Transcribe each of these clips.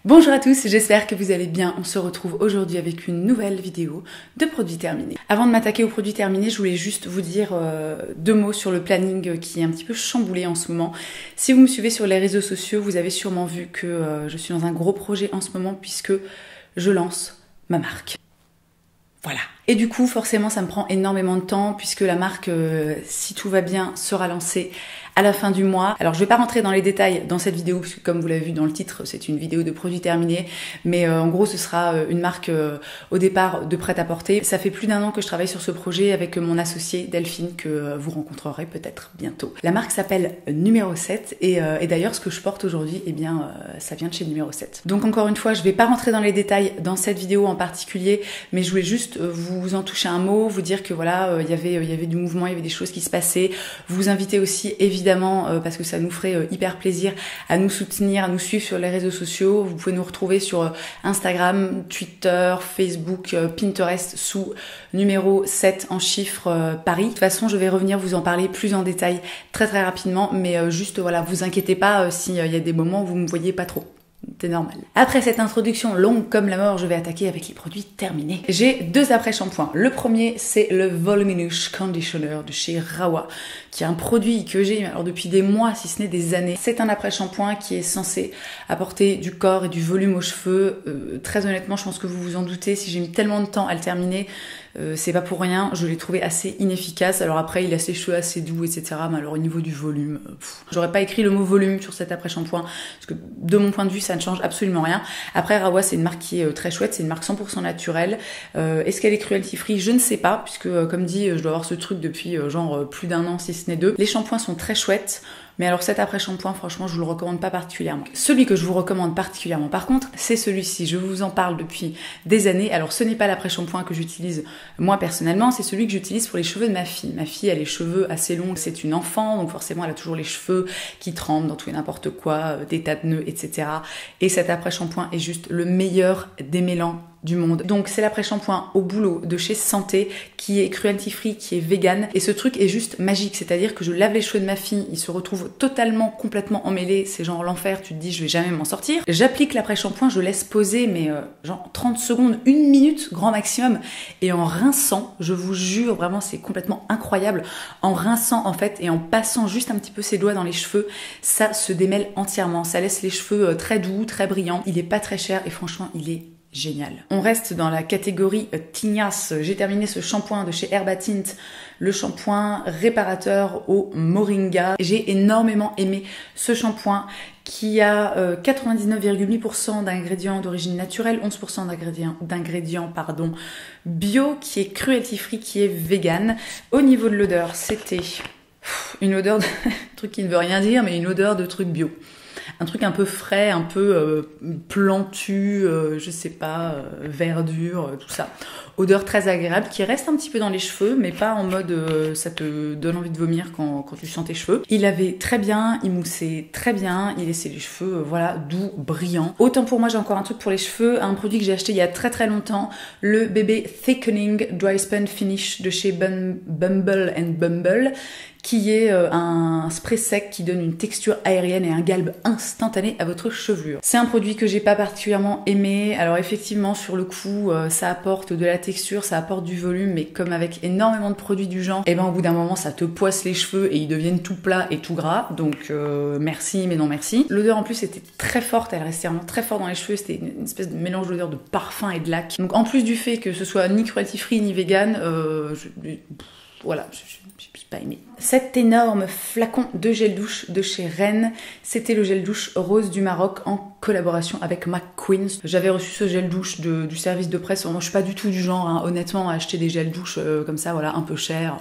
Bonjour à tous, j'espère que vous allez bien. On se retrouve aujourd'hui avec une nouvelle vidéo de produits terminés. Avant de m'attaquer aux produits terminés, je voulais juste vous dire deux mots sur le planning qui est un petit peu chamboulé en ce moment. Si vous me suivez sur les réseaux sociaux, vous avez sûrement vu que je suis dans un gros projet en ce moment puisque je lance ma marque. Voilà. Et du coup, forcément, ça me prend énormément de temps puisque la marque, si tout va bien, sera lancée à la fin du mois. Alors, je vais pas rentrer dans les détails dans cette vidéo puisque comme vous l'avez vu dans le titre, c'est une vidéo de produits terminés. Mais en gros, ce sera une marque au départ de prêt-à-porter. Ça fait plus d'un an que je travaille sur ce projet avec mon associé Delphine que vous rencontrerez peut-être bientôt. La marque s'appelle Numéro 7 et d'ailleurs, ce que je porte aujourd'hui, eh bien, ça vient de chez Numéro 7. Donc encore une fois, je vais pas rentrer dans les détails dans cette vidéo en particulier, mais je voulais juste vous en toucher un mot, vous dire que voilà, il y avait du mouvement, il y avait des choses qui se passaient. Vous inviter aussi évidemment, parce que ça nous ferait hyper plaisir, à nous soutenir, à nous suivre sur les réseaux sociaux. Vous pouvez nous retrouver sur Instagram, Twitter, Facebook, Pinterest sous Numéro 7 en chiffres Paris. De toute façon, je vais revenir vous en parler plus en détail très rapidement, mais juste voilà, vous inquiétez pas s'il y a des moments où vous me voyez pas trop. C'est normal. Après cette introduction longue comme la mort, je vais attaquer avec les produits terminés. J'ai deux après-shampoings. Le premier, c'est le Voluminous Conditioner de chez Rawa, qui est un produit que j'ai alors depuis des mois, si ce n'est des années. C'est un après-shampoing qui est censé apporter du corps et du volume aux cheveux. Très honnêtement, je pense que vous vous en doutez, si j'ai mis tellement de temps à le terminer, c'est pas pour rien. Je l'ai trouvé assez inefficace. Alors après, il a ses cheveux assez doux, etc. Mais alors au niveau du volume, j'aurais pas écrit le mot volume sur cet après-shampoing, parce que de mon point de vue, ça ne change absolument rien. Après, Rawa, c'est une marque qui est très chouette, c'est une marque 100% naturelle. Est-ce qu'elle est cruelty free? Je ne sais pas, puisque comme dit, je dois avoir ce truc depuis genre plus d'un an, si ce n'est deux. Les shampoings sont très chouettes. Mais alors cet après-shampoing, franchement, je vous le recommande pas particulièrement. Celui que je vous recommande particulièrement, par contre, c'est celui-ci. Je vous en parle depuis des années. Alors ce n'est pas l'après-shampoing que j'utilise moi personnellement, c'est celui que j'utilise pour les cheveux de ma fille. Ma fille a les cheveux assez longs, c'est une enfant, donc forcément elle a toujours les cheveux qui tremblent dans tout et n'importe quoi, des tas de nœuds, etc. Et cet après-shampoing est juste le meilleur démêlant du monde. Donc c'est l'après-shampoing au boulot de chez Santé qui est cruelty free, qui est vegan, et ce truc est juste magique, c'est-à-dire que je lave les cheveux de ma fille, ils se retrouvent totalement, complètement emmêlés, c'est genre l'enfer, tu te dis je vais jamais m'en sortir. J'applique l'après-shampoing, je laisse poser mais genre 30 secondes, 1 minute grand maximum, et en rinçant, je vous jure vraiment c'est complètement incroyable, en rinçant en fait et en passant juste un petit peu ses doigts dans les cheveux, ça se démêle entièrement, ça laisse les cheveux très doux, très brillants, il est pas très cher et franchement il est génial. On reste dans la catégorie tignasse. J'ai terminé ce shampoing de chez Herba Tint, le shampoing réparateur au moringa. J'ai énormément aimé ce shampoing qui a 99,8% d'ingrédients d'origine naturelle, 11% d'ingrédients bio, qui est cruelty free, qui est vegan. Au niveau de l'odeur, c'était une odeur de truc qui ne veut rien dire, mais une odeur de truc bio. Un truc un peu frais, un peu plantu, je sais pas, verdure, tout ça. Odeur très agréable qui reste un petit peu dans les cheveux, mais pas en mode ça te donne envie de vomir quand tu sens tes cheveux. Il avait très bien, il moussait très bien, il laissait les cheveux voilà, doux, brillants. Autant pour moi, j'ai encore un truc pour les cheveux, un produit que j'ai acheté il y a très longtemps, le bébé Thickening Dry Spun Finish de chez Bumble and Bumble, qui est un spray sec qui donne une texture aérienne et un galbe instantané à votre chevelure. C'est un produit que j'ai pas particulièrement aimé. Alors effectivement, sur le coup, ça apporte de la texture, ça apporte du volume, mais comme avec énormément de produits du genre, et ben au bout d'un moment, ça te poisse les cheveux et ils deviennent tout plats et tout gras. Donc merci, mais non merci. L'odeur en plus était très forte, elle restait vraiment très forte dans les cheveux. C'était une espèce de mélange d'odeur de parfum et de lac. Donc en plus du fait que ce soit ni cruelty free ni vegan, voilà, j'ai pas aimé. Cet énorme flacon de gel douche de chez Rennes, c'était le gel douche rose du Maroc en collaboration avec McQueen. J'avais reçu ce gel douche du service de presse. Moi, je suis pas du tout du genre, hein, honnêtement, à acheter des gels douche comme ça, voilà, un peu cher.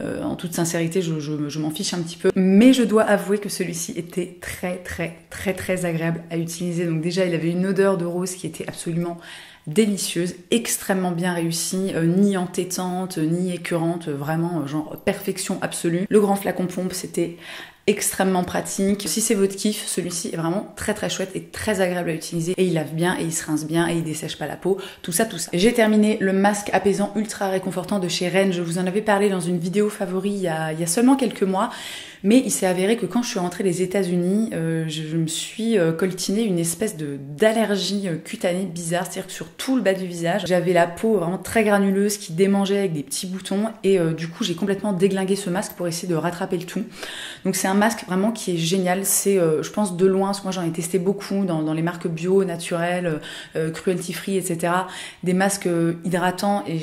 En toute sincérité, je m'en fiche un petit peu. Mais je dois avouer que celui-ci était très agréable à utiliser. Donc déjà, il avait une odeur de rose qui était absolument délicieuse, extrêmement bien réussie, ni entêtante, ni écœurante, vraiment genre perfection absolue. Le grand flacon pompe, c'était extrêmement pratique. Si c'est votre kiff, celui-ci est vraiment très chouette et très agréable à utiliser, et il lave bien et il se rince bien et il dessèche pas la peau, tout ça. J'ai terminé le masque apaisant ultra réconfortant de chez Rennes. Je vous en avais parlé dans une vidéo favori il y a seulement quelques mois. Mais il s'est avéré que quand je suis rentrée des États-Unis, je me suis coltiné une espèce d'allergie cutanée bizarre, c'est-à-dire que sur tout le bas du visage, j'avais la peau vraiment très granuleuse qui démangeait avec des petits boutons et du coup j'ai complètement déglingué ce masque pour essayer de rattraper le tout. Donc c'est un masque vraiment qui est génial, c'est je pense de loin, parce que moi j'en ai testé beaucoup dans les marques bio, naturelles, cruelty free, etc. Des masques hydratants et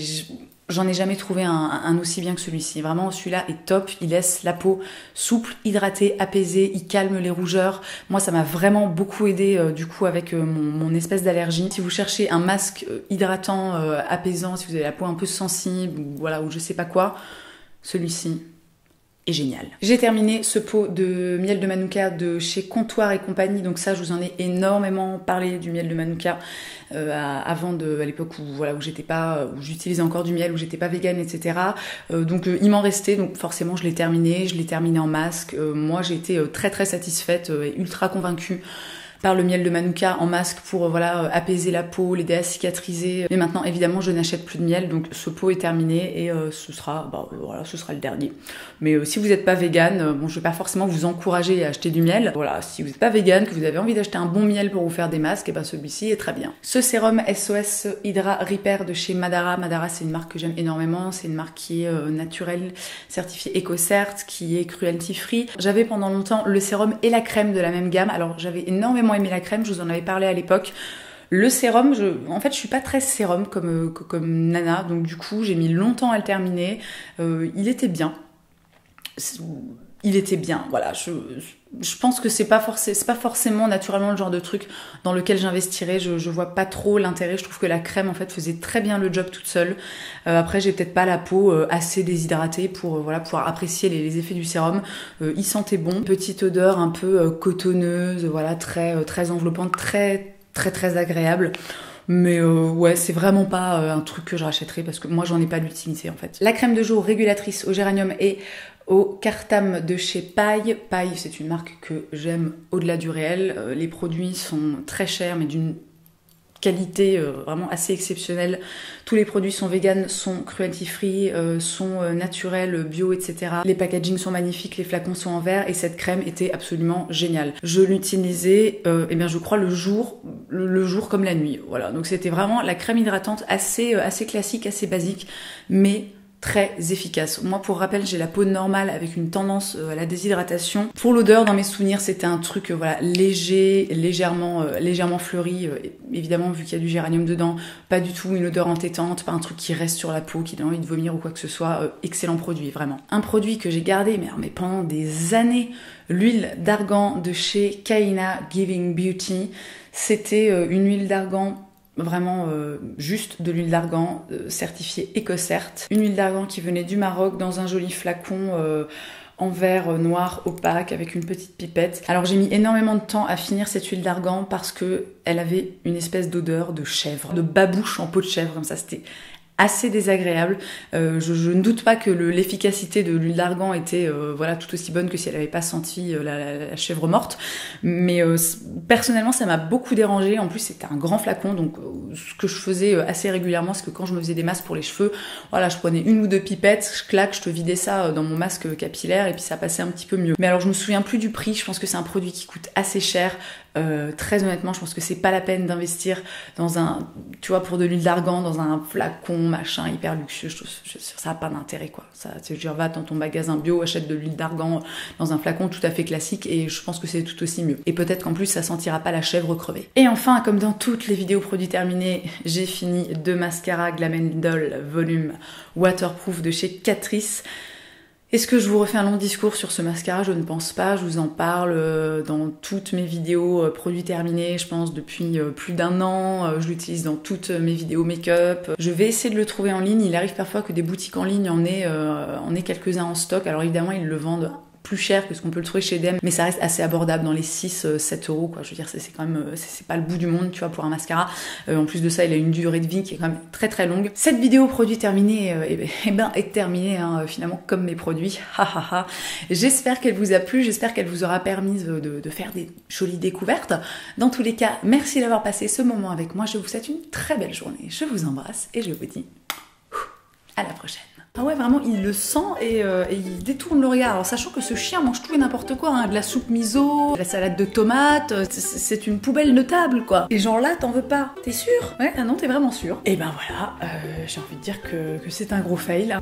j'en ai jamais trouvé un aussi bien que celui-ci. Vraiment, celui-là est top. Il laisse la peau souple, hydratée, apaisée. Il calme les rougeurs. Moi, ça m'a vraiment beaucoup aidé du coup avec mon espèce d'allergie. Si vous cherchez un masque hydratant, apaisant, si vous avez la peau un peu sensible ou voilà, ou je sais pas quoi, celui-ci est génial. J'ai terminé ce pot de miel de Manuka de chez Comptoir et compagnie. Donc ça, je vous en ai énormément parlé du miel de Manuka avant à l'époque où j'étais pas, où j'utilisais encore du miel, où j'étais pas végane, etc. Donc il m'en restait, donc forcément je l'ai terminé en masque. Moi j'ai été très très satisfaite et ultra convaincue par le miel de Manuka en masque pour apaiser la peau, l'aider à cicatriser. Mais maintenant évidemment je n'achète plus de miel, donc ce pot est terminé et ce sera le dernier. Mais si vous n'êtes pas vegan, bon, je vais pas forcément vous encourager à acheter du miel. Voilà, si vous n'êtes pas vegan, que vous avez envie d'acheter un bon miel pour vous faire des masques, et ben celui-ci est très bien. Ce sérum SOS Hydra Repair de chez Madara. Madara, c'est une marque que j'aime énormément. C'est une marque qui est naturelle, certifiée EcoCert, qui est cruelty free. J'avais pendant longtemps le sérum et la crème de la même gamme. Alors j'avais énormément aimé la crème, je vous en avais parlé à l'époque. Le sérum, en fait je suis pas très sérum comme Nana, donc du coup j'ai mis longtemps à le terminer. Il était bien. Voilà. Je pense que c'est pas forcément naturellement le genre de truc dans lequel j'investirais. Je vois pas trop l'intérêt. Je trouve que la crème en fait faisait très bien le job toute seule. Après j'ai peut-être pas la peau assez déshydratée pour pouvoir apprécier les effets du sérum. Il sentait bon, petite odeur un peu cotonneuse, voilà, très enveloppante, très agréable. Mais ouais, c'est vraiment pas un truc que je rachèterais parce que moi j'en ai pas l'utilité en fait. La crème de jour régulatrice au géranium et au cartam de chez Paille. Paille, c'est une marque que j'aime au-delà du réel. Les produits sont très chers mais d'une qualité vraiment assez exceptionnelle. Tous les produits sont vegan, sont cruelty free, sont naturels, bio, etc. Les packagings sont magnifiques, les flacons sont en verre et cette crème était absolument géniale. Je l'utilisais, je crois le jour comme la nuit. Voilà, donc c'était vraiment la crème hydratante assez classique, assez basique, mais très efficace. Moi, pour rappel, j'ai la peau normale avec une tendance à la déshydratation. Pour l'odeur, dans mes souvenirs, c'était un truc léger, légèrement fleuri. Évidemment, vu qu'il y a du géranium dedans, pas du tout une odeur entêtante, pas un truc qui reste sur la peau, qui donne envie de vomir ou quoi que ce soit. Excellent produit, vraiment. Un produit que j'ai gardé mais pendant des années, l'huile d'argan de chez Kaina Giving Beauty. C'était une huile d'argan vraiment juste de l'huile d'argan certifiée EcoCert. Une huile d'argan qui venait du Maroc dans un joli flacon en verre noir opaque avec une petite pipette. Alors j'ai mis énormément de temps à finir cette huile d'argan parce que elle avait une espèce d'odeur de chèvre, de babouche en peau de chèvre, comme ça, c'était assez désagréable. Je ne doute pas que l'efficacité de l'huile d'argan était tout aussi bonne que si elle n'avait pas senti la chèvre morte. Mais personnellement, ça m'a beaucoup dérangée. En plus, c'était un grand flacon, donc ce que je faisais assez régulièrement, c'est que quand je me faisais des masques pour les cheveux, voilà, je prenais une ou deux pipettes, je te vidais ça dans mon masque capillaire et puis ça passait un petit peu mieux. Mais alors, je me souviens plus du prix. Je pense que c'est un produit qui coûte assez cher. Très honnêtement, je pense que c'est pas la peine d'investir dans pour de l'huile d'argan, dans un flacon, machin, hyper luxueux. Ça a pas d'intérêt, quoi. Va dans ton magasin bio, achète de l'huile d'argan dans un flacon tout à fait classique et je pense que c'est tout aussi mieux. Et peut-être qu'en plus, ça sentira pas la chèvre crevée. Et enfin, comme dans toutes les vidéos produits terminés, j'ai fini 2 mascaras Glamendol Volume Waterproof de chez Catrice. Est-ce que je vous refais un long discours sur ce mascara? Je ne pense pas, je vous en parle dans toutes mes vidéos produits terminés, je pense depuis plus d'1 an, je l'utilise dans toutes mes vidéos make-up. Je vais essayer de le trouver en ligne, il arrive parfois que des boutiques en ligne en aient quelques-uns en stock, alors évidemment ils le vendent plus cher que ce qu'on peut le trouver chez DM, mais ça reste assez abordable dans les 6-7 euros, quoi. Je veux dire, c'est quand même, c'est pas le bout du monde, tu vois, pour un mascara. En plus de ça, il a une durée de vie qui est quand même très très longue. Cette vidéo produit terminée, est terminée, finalement, comme mes produits. J'espère qu'elle vous a plu, j'espère qu'elle vous aura permis de faire des jolies découvertes. Dans tous les cas, merci d'avoir passé ce moment avec moi. Je vous souhaite une très belle journée. Je vous embrasse et je vous dis à la prochaine. Ah ouais, vraiment, il le sent et il détourne le regard. Alors sachant que ce chien mange tout et n'importe quoi, hein, de la soupe miso, de la salade de tomates, c'est une poubelle notable quoi. Et genre là, t'en veux pas, t'es sûr? Ouais, ah non, t'es vraiment sûr. Et ben voilà, j'ai envie de dire que c'est un gros fail.